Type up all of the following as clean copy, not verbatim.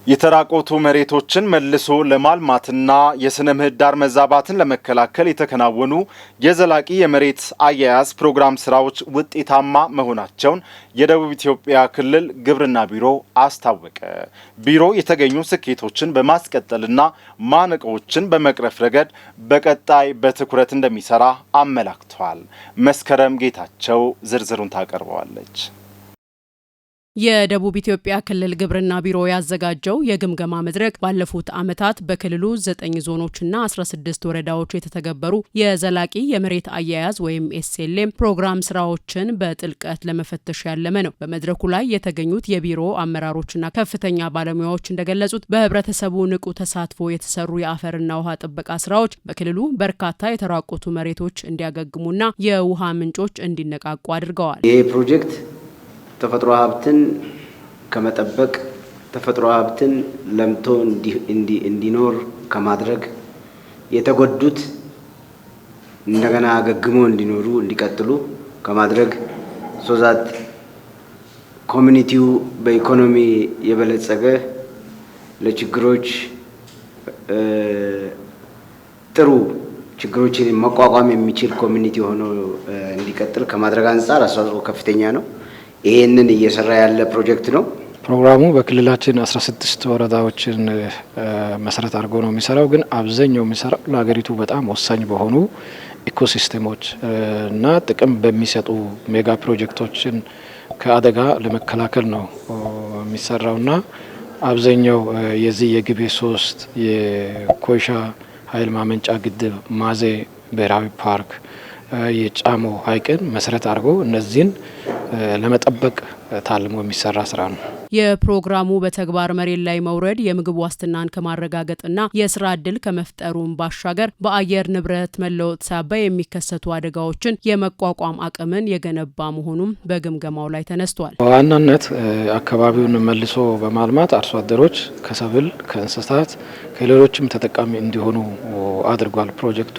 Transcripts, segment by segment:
የተራቆቱ መሬቶችን መልሶ ለማልማትና የስነ ምህዳር መዛባትን ለመከላከል የተከናወኑ የዘላቂ የመሬት አያያዝ ፕሮግራም ስራዎች ውጤታማ መሆናቸውን የደቡብ ኢትዮጵያ ክልል ግብርና ቢሮ አስታወቀ። ቢሮ የተገኙ ስኬቶችን በማስቀጠልና ማነቆችን በመቅረፍ ረገድ በቀጣይ በትኩረት እንደሚሰራ አመላክቷል። መስከረም ጌታቸው ዝርዝሩን ታቀርበዋለች። የደቡብ ኢትዮጵያ ክልል ግብርና ቢሮ ያዘጋጀው የግምገማ መድረክ ባለፉት ዓመታት በክልሉ 9 ዞኖችና 16 ወረዳዎች የተተገበሩ የዘላቂ የመሬት አያያዝ ወይም ኤስኤልኤም ፕሮግራም ስራዎችን በጥልቀት ለመፈተሽ ያለመ ነው። በመድረኩ ላይ የተገኙት የቢሮ አመራሮችና ከፍተኛ ባለሙያዎች እንደገለጹት በህብረተሰቡ ንቁ ተሳትፎ የተሰሩ የአፈርና ውሃ ጥበቃ ስራዎች በክልሉ በርካታ የተራቆቱ መሬቶች እንዲያገግሙና የውሃ ምንጮች እንዲነቃቁ አድርገዋል። ይህ ፕሮጀክት ተፈጥሮ ሀብትን ከመጠበቅ ተፈጥሮ ሀብትን ለምቶ እንዲኖር ከማድረግ የተጎዱት እንደገና አገግሞ እንዲኖሩ እንዲቀጥሉ ከማድረግ ሶዛት ኮሚኒቲው በኢኮኖሚ የበለጸገ ለችግሮች ጥሩ ችግሮችን መቋቋም የሚችል ኮሚኒቲ ሆኖ እንዲቀጥል ከማድረግ አንፃር አስተዋጽኦ ከፍተኛ ነው። ይሄንን እየሰራ ያለ ፕሮጀክት ነው። ፕሮግራሙ በክልላችን 16 ወረዳዎችን መሰረት አድርጎ ነው የሚሰራው። ግን አብዛኛው የሚሰራው ለሀገሪቱ በጣም ወሳኝ በሆኑ ኢኮሲስተሞች እና ጥቅም በሚሰጡ ሜጋ ፕሮጀክቶችን ከአደጋ ለመከላከል ነው የሚሰራውና አብዛኛው የዚህ የግቤ 3 የኮይሻ ኃይል ማመንጫ ግድብ፣ ማዜ ብሔራዊ ፓርክ፣ የጫሞ ሐይቅን መሰረት አድርጎ እነዚህን ለመጠበቅ ታልሞ የሚሰራ ስራ ነው። የፕሮግራሙ በተግባር መሬት ላይ መውረድ የምግብ ዋስትናን ከማረጋገጥና የስራ ዕድል ከመፍጠሩም ባሻገር በአየር ንብረት መለወጥ ሳቢያ የሚከሰቱ አደጋዎችን የመቋቋም አቅምን የገነባ መሆኑም በግምገማው ላይ ተነስቷል። በዋናነት አካባቢውን መልሶ በማልማት አርሶ አደሮች ከሰብል፣ ከእንስሳት፣ ከሌሎችም ተጠቃሚ እንዲሆኑ አድርጓል ፕሮጀክቱ።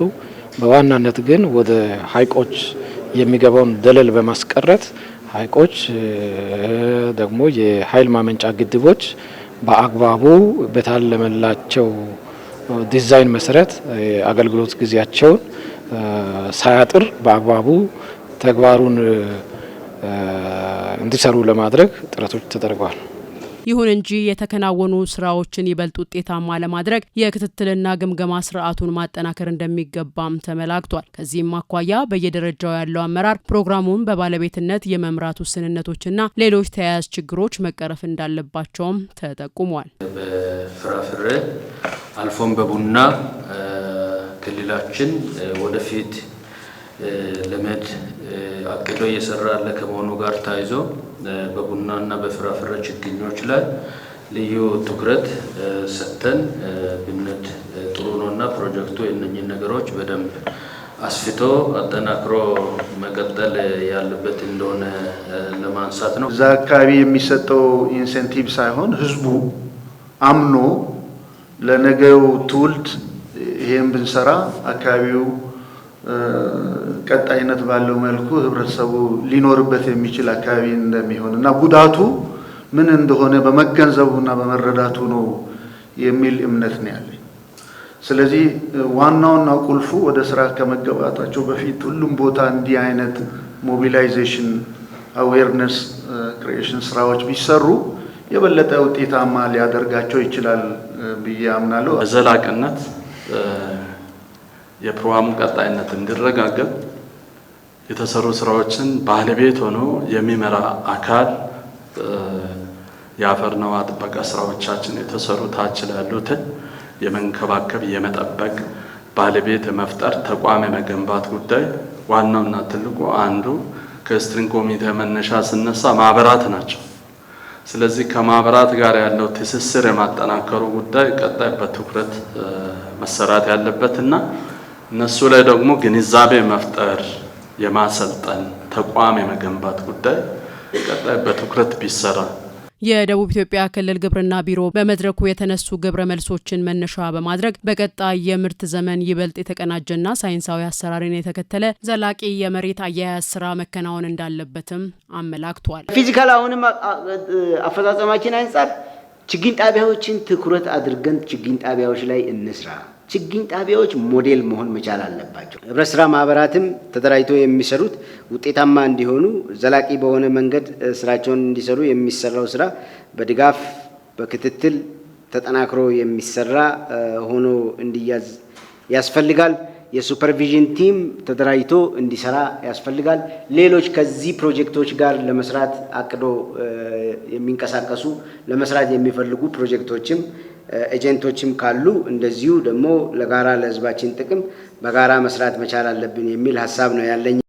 በዋናነት ግን ወደ ሐይቆች የሚገባውን ደለል በማስቀረት ሐይቆች ደግሞ የኃይል ማመንጫ ግድቦች በአግባቡ በታለመላቸው ዲዛይን መሰረት አገልግሎት ጊዜያቸውን ሳያጥር በአግባቡ ተግባሩን እንዲሰሩ ለማድረግ ጥረቶች ተደርገዋል። ይሁን እንጂ የተከናወኑ ስራዎችን ይበልጥ ውጤታማ ለማድረግ የክትትልና ግምገማ ስርዓቱን ማጠናከር እንደሚገባም ተመላክቷል። ከዚህም አኳያ በየደረጃው ያለው አመራር ፕሮግራሙን በባለቤትነት የመምራት ውስንነቶችና ሌሎች ተያያዥ ችግሮች መቀረፍ እንዳለባቸውም ተጠቁሟል። በፍራፍሬ አልፎም በቡና ክልላችን ወደፊት ለመድ አቅዶ እየሰራ ያለ ከመሆኑ ጋር ታይዞ በቡናና በፍራፍሬ ችግኞች ላይ ልዩ ትኩረት ሰጥተን ብንድ ጥሩ ነውና ፕሮጀክቱ የእነኚህ ነገሮች በደንብ አስፍቶ አጠናክሮ መቀጠል ያለበት እንደሆነ ለማንሳት ነው። እዛ አካባቢ የሚሰጠው ኢንሴንቲቭ ሳይሆን ህዝቡ አምኖ ለነገው ትውልድ ይሄን ብንሰራ አካባቢው ቀጣይነት ባለው መልኩ ህብረተሰቡ ሊኖርበት የሚችል አካባቢ እንደሚሆንና ጉዳቱ ምን እንደሆነ በመገንዘቡና በመረዳቱ ነው የሚል እምነት ነው ያለኝ። ስለዚህ ዋናውና ቁልፉ ወደ ስራ ከመገባታቸው በፊት ሁሉም ቦታ እንዲህ አይነት ሞቢላይዜሽን አዌርነስ ክሪኤሽን ስራዎች ቢሰሩ የበለጠ ውጤታማ ሊያደርጋቸው ይችላል ብዬ አምናለሁ። በዘላቂነት የፕሮግራሙ ቀጣይነት እንዲረጋገጥ የተሰሩ ስራዎችን ባለቤት ሆኖ የሚመራ አካል የአፈርና ውሃ ጥበቃ ስራዎቻችን የተሰሩ ታች ያሉትን የመንከባከብ የመጠበቅ ባለቤት መፍጠር ተቋም የመገንባት ጉዳይ ዋናውና ትልቁ አንዱ ከስትሪንግ ኮሚቴ መነሻ ስነሳ ማህበራት ናቸው። ስለዚህ ከማህበራት ጋር ያለው ትስስር የማጠናከሩ ጉዳይ ቀጣይ በትኩረት መሰራት ያለበትና እነሱ ላይ ደግሞ ግንዛቤ መፍጠር የማሰልጠን ተቋም የመገንባት ጉዳይ ቀጣይ በትኩረት ቢሰራ። የደቡብ ኢትዮጵያ ክልል ግብርና ቢሮ በመድረኩ የተነሱ ግብረ መልሶችን መነሻ በማድረግ በቀጣይ የምርት ዘመን ይበልጥ የተቀናጀና ሳይንሳዊ አሰራርን የተከተለ ዘላቂ የመሬት አያያዝ ስራ መከናወን እንዳለበትም አመላክቷል። ፊዚካል አሁንም አፈጻጸማችን አንፃር ችግኝ ጣቢያዎችን ትኩረት አድርገን ችግኝ ጣቢያዎች ላይ እንስራ። ችግኝ ጣቢያዎች ሞዴል መሆን መቻል አለባቸው። ህብረት ስራ ማህበራትም ተደራጅተው የሚሰሩት ውጤታማ እንዲሆኑ ዘላቂ በሆነ መንገድ ስራቸውን እንዲሰሩ የሚሰራው ስራ በድጋፍ በክትትል ተጠናክሮ የሚሰራ ሆኖ እንዲያዝ ያስፈልጋል። የሱፐርቪዥን ቲም ተደራጅቶ እንዲሰራ ያስፈልጋል። ሌሎች ከዚህ ፕሮጀክቶች ጋር ለመስራት አቅዶ የሚንቀሳቀሱ ለመስራት የሚፈልጉ ፕሮጀክቶችም ኤጀንቶችም ካሉ እንደዚሁ ደግሞ ለጋራ ለህዝባችን ጥቅም በጋራ መስራት መቻል አለብን የሚል ሀሳብ ነው ያለኝ።